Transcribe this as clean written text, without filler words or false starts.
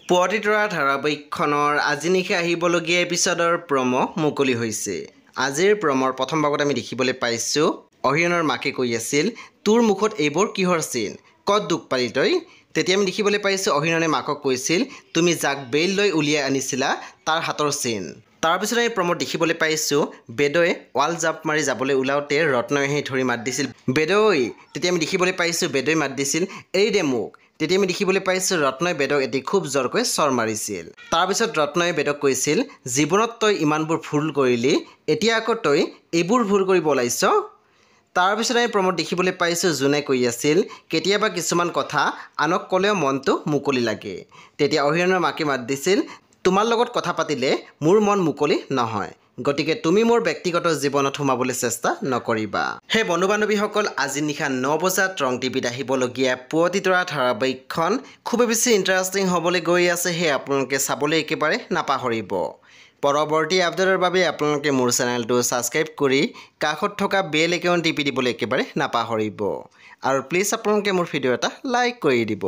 পুৱতি তৰা ধাৰাবাহিকখনৰ আজি নিশা আহিবলগীয়া এপিছডৰ প্ৰমো মুকলি হৈছে। আজিৰ প্ৰমৰ প্ৰথম ভাগত আমি দেখিবলৈ পাইছোঁ অহিৰণৰ মাকে কৈ আছিল, তোৰ মুখত এইবোৰ কিহৰ চিন, ক'ত দুখ পালি তই? তেতিয়া আমি দেখিবলৈ পাইছোঁ অহিৰণে মাকক কৈছিল, তুমি যাক বেইল লৈ উলিয়াই আনিছিলা তাৰ হাতৰ চিন। তাৰপিছত আমি প্ৰমোদ দেখিবলৈ পাইছোঁ বেদৈ ৱাল জাপ মাৰি যাবলৈ ওলাওঁতে ৰত্নই আহি ধৰি মাত দিছিল, বেদৈ। তেতিয়া আমি দেখিবলৈ পাইছোঁ বেদৈ মাত দিছিল, এৰি দে মোক। তেতিয়া আমি দেখিবলৈ পাইছোঁ ৰত্নই বেদক এটি খুব জোৰকৈ চৰ মাৰিছিল। তাৰপিছত ৰত্নই বেদক কৈছিল, জীৱনত তই ইমানবোৰ ভুল কৰিলি, এতিয়া আকৌ তই এইবোৰ ভুল কৰিব ওলাইছ। তাৰপিছত আমি প্ৰমোদ দেখিবলৈ পাইছোঁ যোনে কৈ আছিল, কেতিয়াবা কিছুমান কথা আনক ক'লেও মনটো মুকলি লাগে। তেতিয়া অহিৰণৰ মাকে মাত দিছিল, তোমাৰ লগত কথা পাতিলে মোৰ মন মুকলি নহয়, গতিকে তুমি মোৰ ব্যক্তিগত জীৱনত সোমাবলৈ চেষ্টা নকৰিবা। সেই বন্ধু বান্ধৱীসকল, আজি নিশা 9 বজাত ৰং টিভিত আহিবলগীয়া পুৱতি তৰা ধাৰাবাহিকখন খুবেই বেছি ইণ্টাৰেষ্টিং হ'বলৈ গৈ আছে। সেয়ে আপোনালোকে চাবলৈ একেবাৰে নাপাহৰিব। পৰৱৰ্তী আপডেটৰ বাবে আপোনালোকে মোৰ চেনেলটো ছাবস্ক্ৰাইব কৰি কাষত থকা বেল আইকন টিপি দিবলৈ একেবাৰে নাপাহৰিব। আৰু প্লিজ আপোনালোকে মোৰ ভিডিঅ' এটা লাইক কৰি দিব।